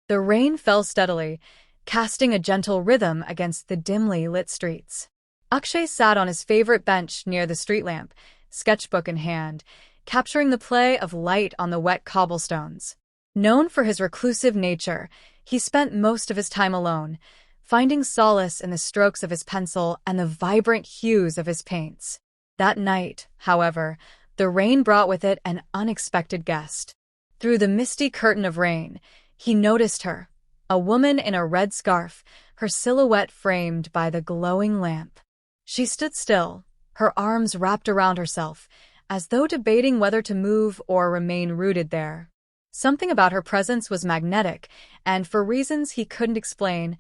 The rain fell steadily, casting a gentle rhythm against the dimly lit streets. Akshay sat on his favorite bench near the street lamp, sketchbook in hand, capturing the play of light on the wet cobblestones. Known for his reclusive nature, he spent most of his time alone, finding solace in the strokes of his pencil and the vibrant hues of his paints. That night, however, the rain brought with it an unexpected guest. Through the misty curtain of rain, he noticed her, a woman in a red scarf, her silhouette framed by the glowing lamp. She stood still, her arms wrapped around herself, as though debating whether to move or remain rooted there. Something about her presence was magnetic, and for reasons he couldn't explain,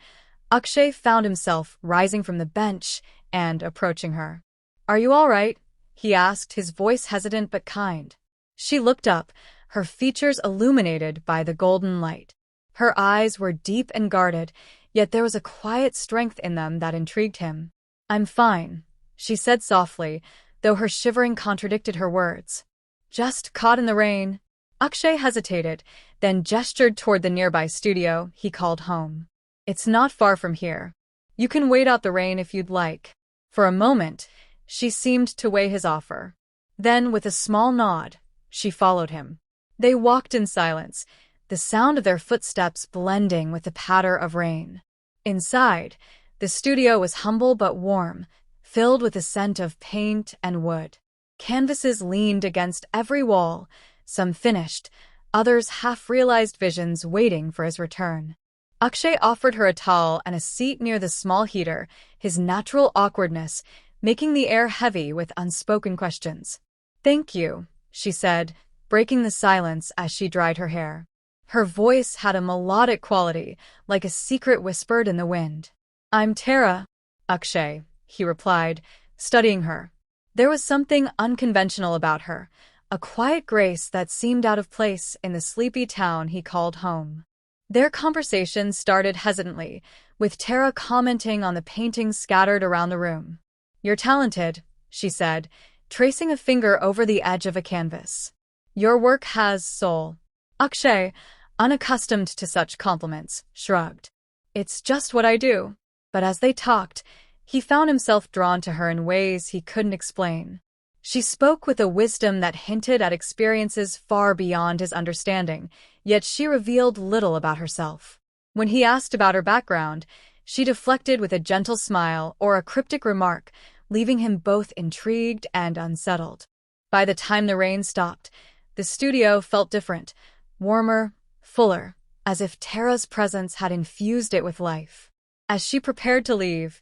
Akshay found himself rising from the bench and approaching her. "Are you all right?" he asked, his voice hesitant but kind. She looked up, her features illuminated by the golden light. Her eyes were deep and guarded, yet there was a quiet strength in them that intrigued him. "I'm fine," she said softly, though her shivering contradicted her words. "Just caught in the rain." Akshay hesitated, then gestured toward the nearby studio he called home. "It's not far from here. You can wait out the rain if you'd like." For a moment, she seemed to weigh his offer. Then, with a small nod, she followed him. They walked in silence, the sound of their footsteps blending with the patter of rain. Inside, the studio was humble but warm, filled with the scent of paint and wood. Canvases leaned against every wall, some finished, others half-realized visions waiting for his return. Akshay offered her a towel and a seat near the small heater, his natural awkwardness making the air heavy with unspoken questions. "Thank you," she said, breaking the silence as she dried her hair. Her voice had a melodic quality, like a secret whispered in the wind. "I'm Tara, Akshay," he replied, studying her. There was something unconventional about her, a quiet grace that seemed out of place in the sleepy town he called home. Their conversation started hesitantly, with Tara commenting on the paintings scattered around the room. "You're talented," she said, tracing a finger over the edge of a canvas. "Your work has soul." Akshay, unaccustomed to such compliments, shrugged. "It's just what I do." But as they talked, he found himself drawn to her in ways he couldn't explain. She spoke with a wisdom that hinted at experiences far beyond his understanding, yet she revealed little about herself. When he asked about her background, she deflected with a gentle smile or a cryptic remark, leaving him both intrigued and unsettled. By the time the rain stopped, the studio felt different, warmer, fuller, as if Tara's presence had infused it with life. As she prepared to leave,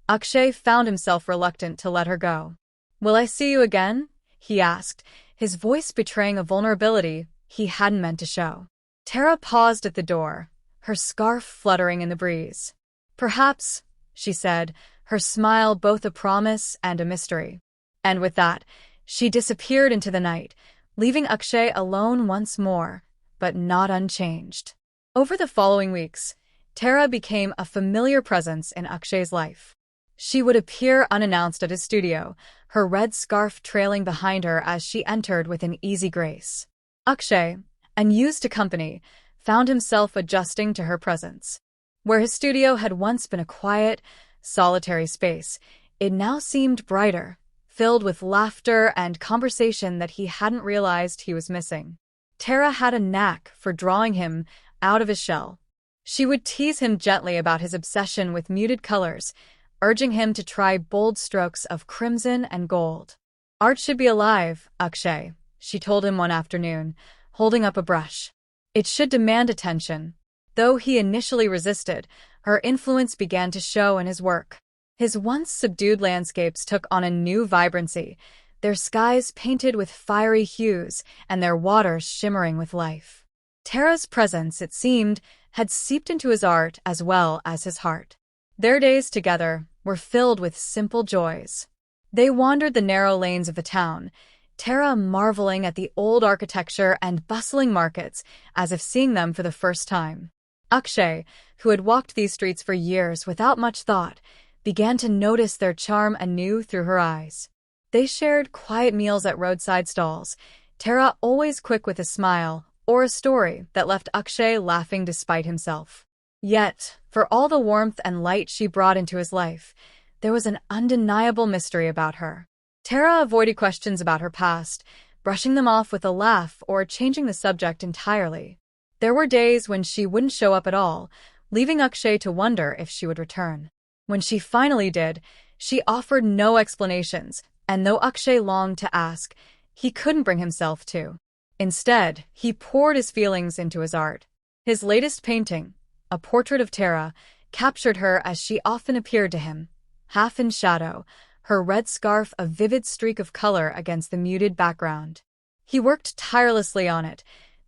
Akshay found himself reluctant to let her go. "Will I see you again?" he asked, his voice betraying a vulnerability he hadn't meant to show. Tara paused at the door, her scarf fluttering in the breeze. "Perhaps," she said, her smile both a promise and a mystery. And with that, she disappeared into the night, leaving Akshay alone once more, but not unchanged. Over the following weeks, Tara became a familiar presence in Akshay's life. She would appear unannounced at his studio, her red scarf trailing behind her as she entered with an easy grace. Akshay, unused to company, found himself adjusting to her presence. Where his studio had once been a quiet, solitary space, it now seemed brighter, filled with laughter and conversation that he hadn't realized he was missing. Tara had a knack for drawing him out of his shell. She would tease him gently about his obsession with muted colors, urging him to try bold strokes of crimson and gold. "Art should be alive, Akshay," she told him one afternoon, holding up a brush. "It should demand attention." Though he initially resisted, her influence began to show in his work. His once subdued landscapes took on a new vibrancy, their skies painted with fiery hues and their waters shimmering with life. Tara's presence, it seemed, had seeped into his art as well as his heart. Their days together were filled with simple joys. They wandered the narrow lanes of the town, Tara marveling at the old architecture and bustling markets as if seeing them for the first time. Akshay, who had walked these streets for years without much thought, began to notice their charm anew through her eyes. They shared quiet meals at roadside stalls, Tara always quick with a smile, or a story that left Akshay laughing despite himself. Yet, for all the warmth and light she brought into his life, there was an undeniable mystery about her. Tara avoided questions about her past, brushing them off with a laugh or changing the subject entirely. There were days when she wouldn't show up at all, leaving Akshay to wonder if she would return. When she finally did, she offered no explanations, and though Akshay longed to ask, he couldn't bring himself to. Instead, he poured his feelings into his art. His latest painting, a portrait of Tara, captured her as she often appeared to him, half in shadow, her red scarf a vivid streak of color against the muted background. He worked tirelessly on it,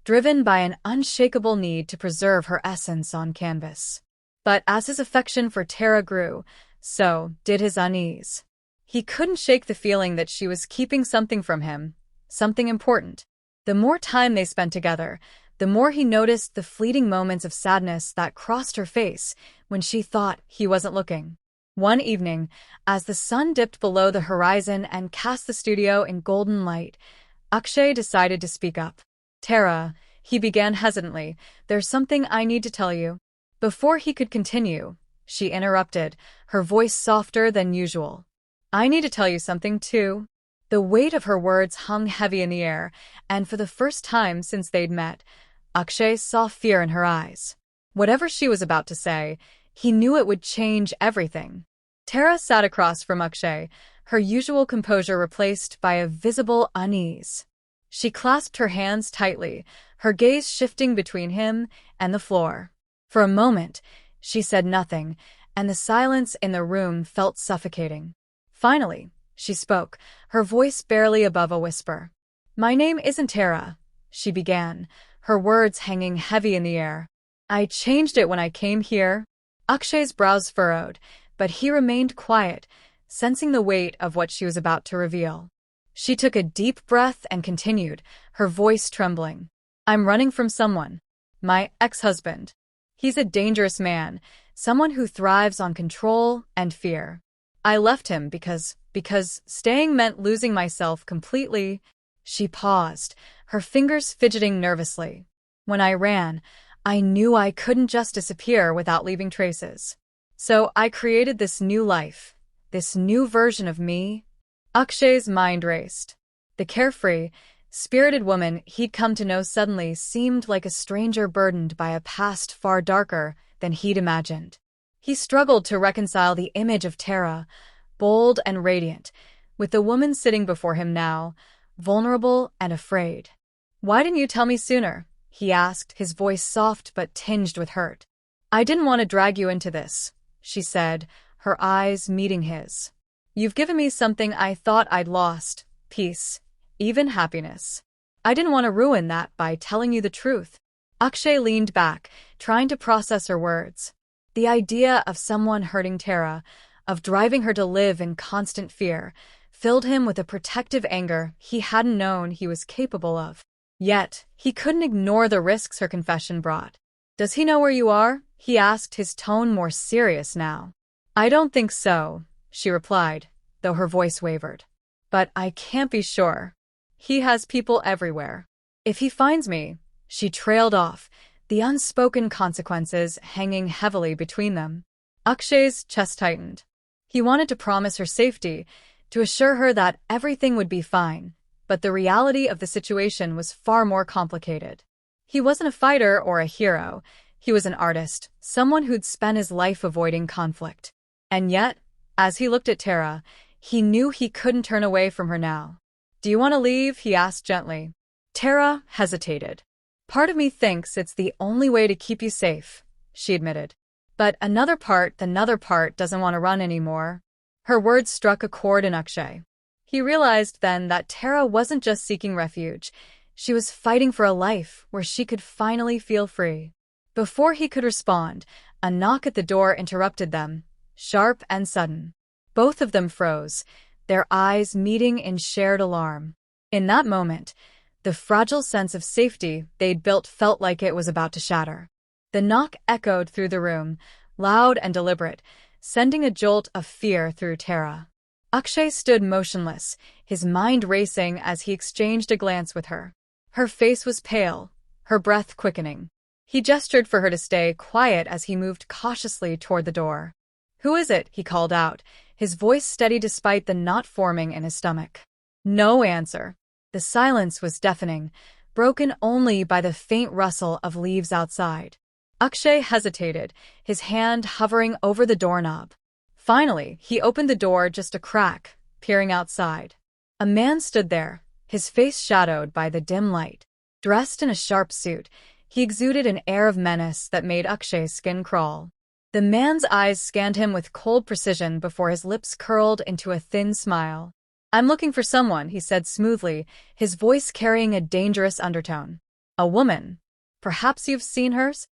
driven by an unshakable need to preserve her essence on canvas. But as his affection for Tara grew, so did his unease. He couldn't shake the feeling that she was keeping something from him, something important. The more time they spent together, the more he noticed the fleeting moments of sadness that crossed her face when she thought he wasn't looking. One evening, as the sun dipped below the horizon and cast the studio in golden light, Akshay decided to speak up. "Tara," he began hesitantly, "there's something I need to tell you." Before he could continue, she interrupted, her voice softer than usual. "I need to tell you something, too." The weight of her words hung heavy in the air, and for the first time since they'd met, Akshay saw fear in her eyes. Whatever she was about to say, he knew it would change everything. Tara sat across from Akshay, her usual composure replaced by a visible unease. She clasped her hands tightly, her gaze shifting between him and the floor. For a moment, she said nothing, and the silence in the room felt suffocating. Finally, she spoke, her voice barely above a whisper. "My name isn't Tara," she began, her words hanging heavy in the air. "I changed it when I came here." Akshay's brows furrowed, but he remained quiet, sensing the weight of what she was about to reveal. She took a deep breath and continued, her voice trembling. "I'm running from someone. My ex-husband. He's a dangerous man, someone who thrives on control and fear. I left him because staying meant losing myself completely." She paused, her fingers fidgeting nervously. "When I ran, I knew I couldn't just disappear without leaving traces. So I created this new life, this new version of me." Akshay's mind raced. The carefree, spirited woman he'd come to know suddenly seemed like a stranger burdened by a past far darker than he'd imagined. He struggled to reconcile the image of Tara, bold and radiant, with the woman sitting before him now, vulnerable and afraid. "Why didn't you tell me sooner?" he asked, his voice soft but tinged with hurt. "I didn't want to drag you into this," she said, her eyes meeting his. "You've given me something I thought I'd lost, peace, even happiness. I didn't want to ruin that by telling you the truth." Akshay leaned back, trying to process her words. The idea of someone hurting Tara, of driving her to live in constant fear, filled him with a protective anger he hadn't known he was capable of. Yet, he couldn't ignore the risks her confession brought. "Does he know where you are?" he asked, his tone more serious now. "I don't think so," she replied, though her voice wavered. "But I can't be sure. He has people everywhere. If he finds me," she trailed off, the unspoken consequences hanging heavily between them. Akshay's chest tightened. He wanted to promise her safety, to assure her that everything would be fine, but the reality of the situation was far more complicated. He wasn't a fighter or a hero. He was an artist, someone who'd spent his life avoiding conflict. And yet, as he looked at Tara, he knew he couldn't turn away from her now. "Do you want to leave?" he asked gently. Tara hesitated. "Part of me thinks it's the only way to keep you safe," she admitted. "But another part doesn't want to run anymore." Her words struck a chord in Akshay. He realized then that Tara wasn't just seeking refuge. She was fighting for a life where she could finally feel free. Before he could respond, a knock at the door interrupted them, sharp and sudden. Both of them froze, their eyes meeting in shared alarm. In that moment, the fragile sense of safety they'd built felt like it was about to shatter. The knock echoed through the room, loud and deliberate, sending a jolt of fear through Tara. Akshay stood motionless, his mind racing as he exchanged a glance with her. Her face was pale, her breath quickening. He gestured for her to stay quiet as he moved cautiously toward the door. "Who is it?" he called out, his voice steady despite the knot forming in his stomach. No answer. The silence was deafening, broken only by the faint rustle of leaves outside. Akshay hesitated, his hand hovering over the doorknob. Finally, he opened the door just a crack, peering outside. A man stood there, his face shadowed by the dim light. Dressed in a sharp suit, he exuded an air of menace that made Akshay's skin crawl. The man's eyes scanned him with cold precision before his lips curled into a thin smile. "I'm looking for someone," he said smoothly, his voice carrying a dangerous undertone. "A woman. Perhaps you've seen hers?"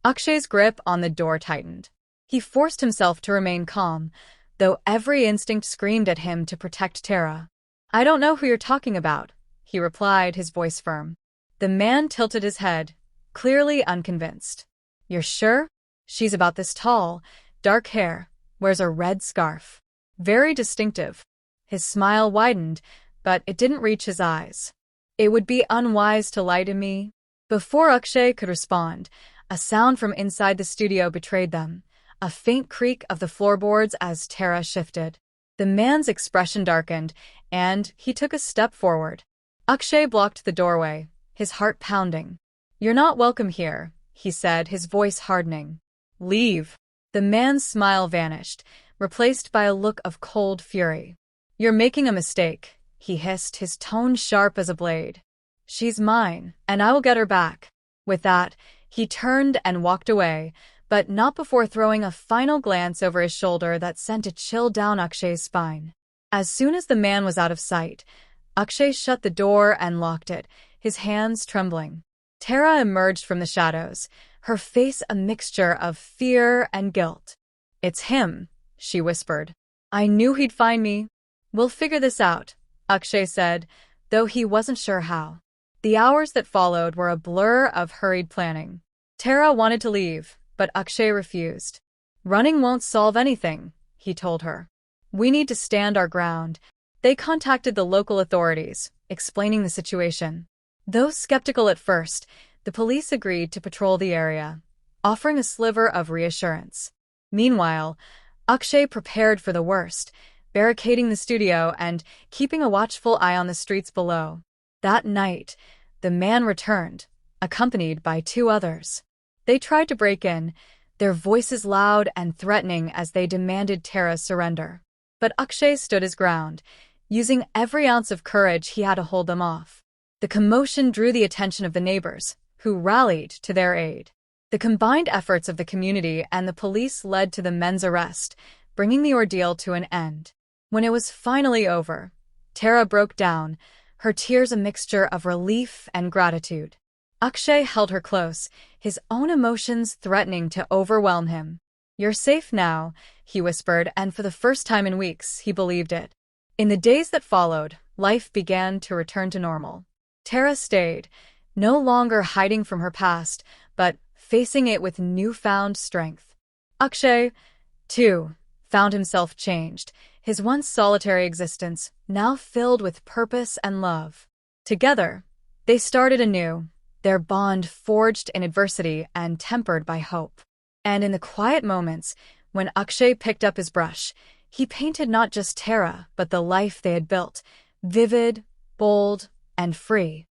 Akshay's grip on the door tightened. He forced himself to remain calm, though every instinct screamed at him to protect Tara. "I don't know who you're talking about," he replied, his voice firm. The man tilted his head, clearly unconvinced. "You're sure? She's about this tall, dark hair, wears a red scarf. Very distinctive." His smile widened, but it didn't reach his eyes. "It would be unwise to lie to me." Before Akshay could respond, a sound from inside the studio betrayed them, a faint creak of the floorboards as Tara shifted. The man's expression darkened, and he took a step forward. Akshay blocked the doorway, his heart pounding. "You're not welcome here," he said, his voice hardening. "Leave." The man's smile vanished, replaced by a look of cold fury. "You're making a mistake," he hissed, his tone sharp as a blade. "She's mine, and I will get her back." With that, he turned and walked away, but not before throwing a final glance over his shoulder that sent a chill down Akshay's spine. As soon as the man was out of sight, Akshay shut the door and locked it, his hands trembling. Tara emerged from the shadows, her face a mixture of fear and guilt. "It's him," she whispered. "I knew he'd find me." "We'll figure this out," Akshay said, though he wasn't sure how. The hours that followed were a blur of hurried planning. Tara wanted to leave, but Akshay refused. "Running won't solve anything," he told her. "We need to stand our ground." They contacted the local authorities, explaining the situation. Though skeptical at first, the police agreed to patrol the area, offering a sliver of reassurance. Meanwhile, Akshay prepared for the worst, barricading the studio and keeping a watchful eye on the streets below. That night, the man returned, accompanied by two others. They tried to break in, their voices loud and threatening as they demanded Tara's surrender. But Akshay stood his ground, using every ounce of courage he had to hold them off. The commotion drew the attention of the neighbors, who rallied to their aid. The combined efforts of the community and the police led to the men's arrest, bringing the ordeal to an end. When it was finally over, Tara broke down, her tears a mixture of relief and gratitude. Akshay held her close, his own emotions threatening to overwhelm him. "You're safe now," he whispered, and for the first time in weeks, he believed it. In the days that followed, life began to return to normal. Tara stayed, no longer hiding from her past, but facing it with newfound strength. Akshay, too, found himself changed, his once solitary existence now filled with purpose and love. Together, they started anew, their bond forged in adversity and tempered by hope. And in the quiet moments, when Akshay picked up his brush, he painted not just Tara, but the life they had built, vivid, bold, and free.